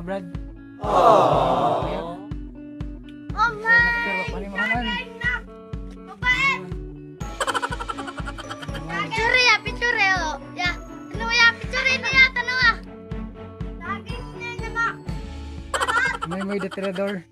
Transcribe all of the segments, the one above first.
Brad. Oh my! Picture ya, picture ya. Ya, ano ya, picture ini ya, tanong ah. Lagi ini na. May detirador.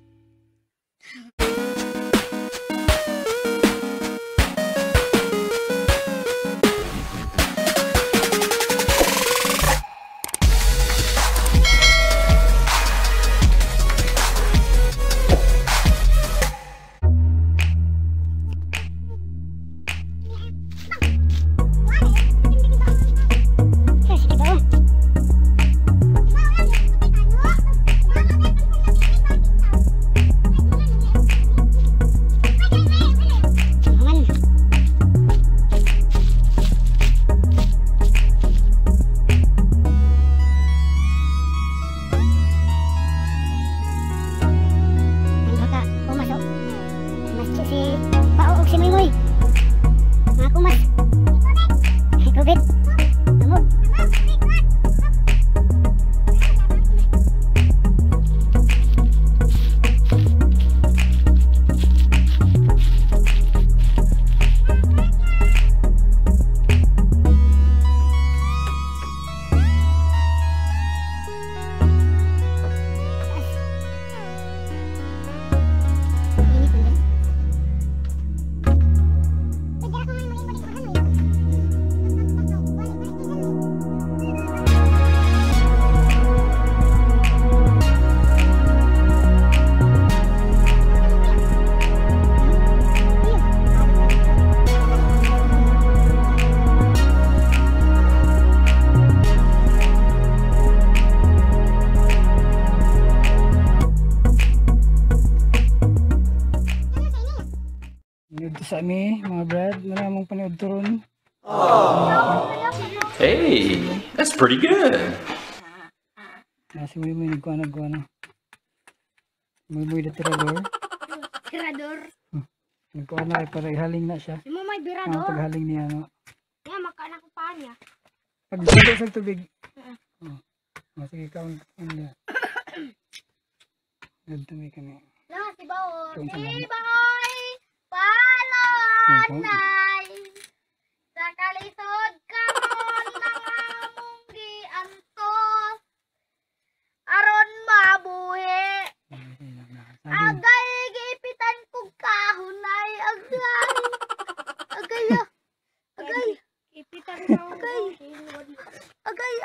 Sa mi mga Brad, maraming panood turon. Hey, that's pretty good. Nasi mo nagkuha. Muy detirador. Tirador. Nagkuha na para ihaling na siya. Mo may Ang birador. paghaling niya no. Ya, makanak ko pa niya. Pag dito sa tubig. Sige ka ano. Nagdumi kami. Na si Baoy. Ito, Si Baoy. Palonay. Sa kalisod karon ng among giantos. Aron mabuhi. Agay gipitan kog kahunay. Agay. Ipitan ko. Agay.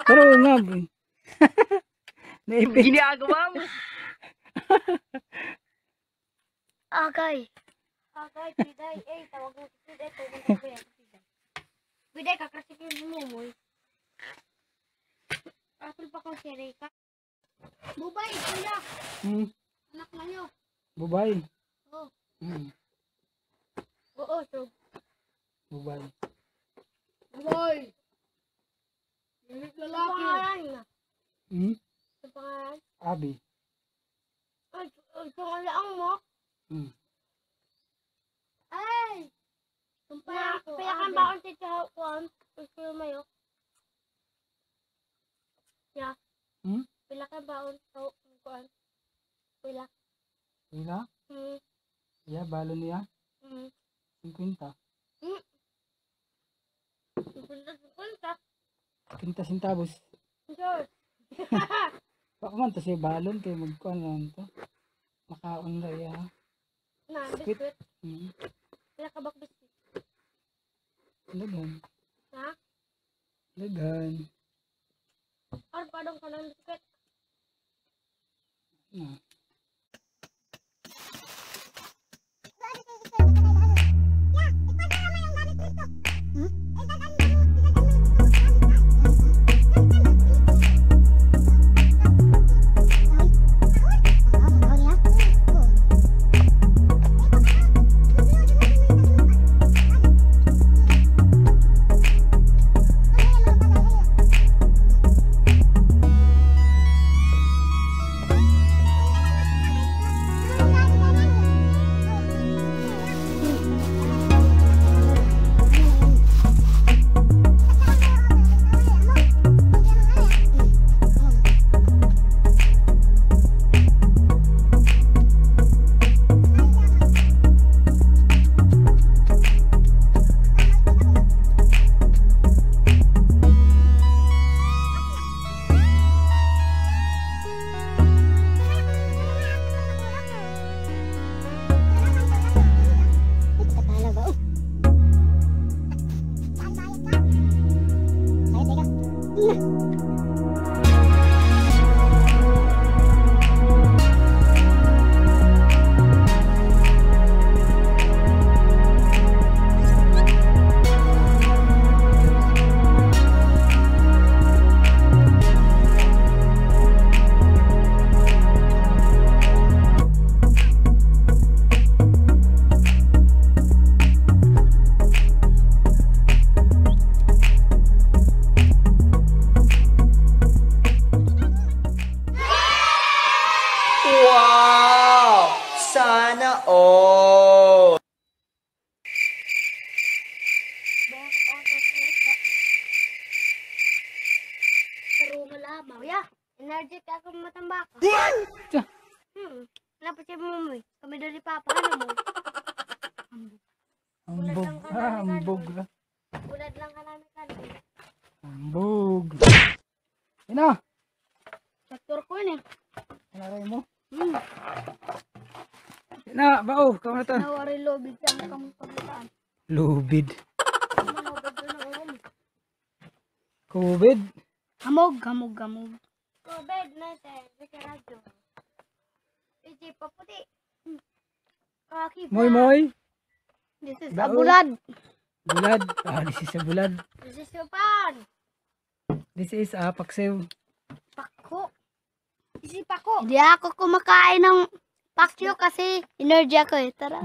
Pero nga. Naipit. Ginagawa mo. Agay, biday. Tawag mo si biday. Biday, kakrasikin mo mo. Apil pa kong siri ka. Bubay, kuya. Anak na nyo. Bubay. Oo. Hmm. Oo, so. Bubay. Bubay. Lalaki. Sa pangalan na. Sa pangalan? Abi. Ay, pangalan mo? Ay! Payakan ba akong si Chahuan? Gusto mayo? Ya. Pilakan ba akong Chahuan? Pilak. Ila? Ya, balon niya. 50. 50 centavos. Sure. Baka man to siya balon kaya magkuhan lang to. Makaon na ya. Na, biskuit. Pila ka bak biskuit? Lagan. Ha? Lagan. Or padong ka ng biskuit? Na. oh. Pero malabaw. Ya, energy ka ako matambak. Tsa. Kenapa siya mo kami dari papa, ano mo? Ambog. Ambog. Ulad lang ka namin kanina. Ambog. Ina. Sektor ko yun eh. Kanaray mo. Ina, bao. Kamu na to. Nawari lobig ka mo kami paglitaan. Lubid. Manobad doon ang ulam. COVID. Hamog. Lobed na siya. Sa radyo. Iji pa puti. Kaki Moy moy. This is Bao. abulad. Bulad. This is a bulad. This is your pan. This is a paksew. Pako. Isi pako. Hindi ako kumakain ng pakyo kasi energy ako eh. Tara.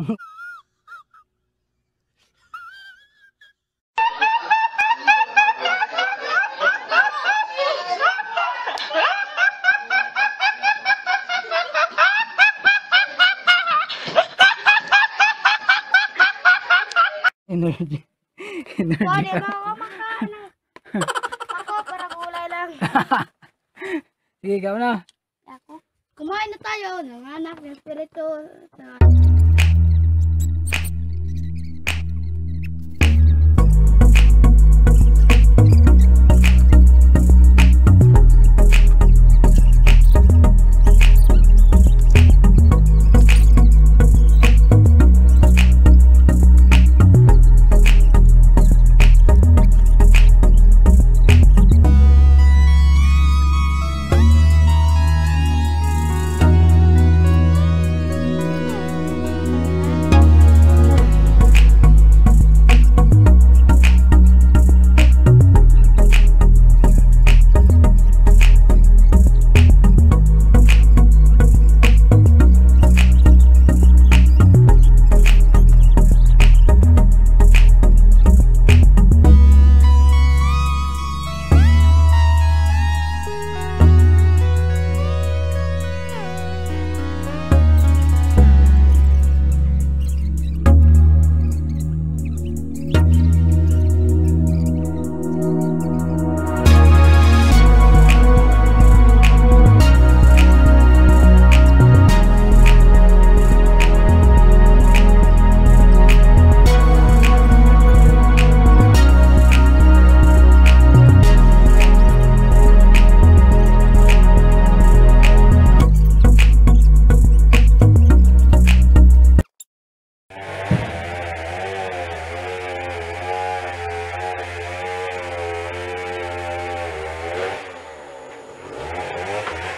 Energy. Pwede Energy. ba ako makain ng pako para gulay lang. Sige, ikaw na. Ako. Kumain na tayo. Nanganak ng spirito.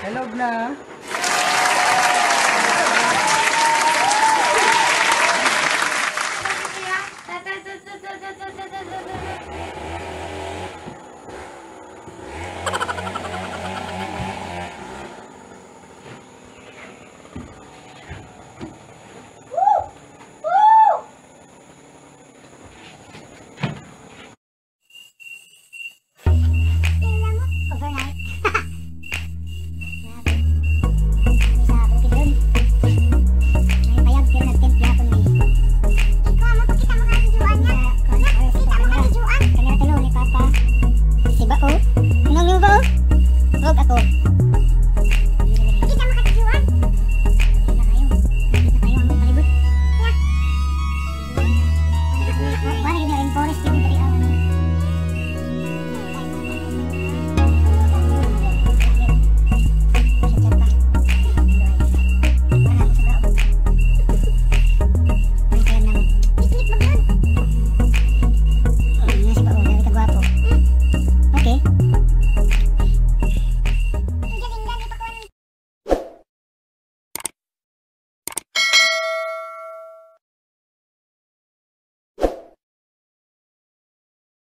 Hello na.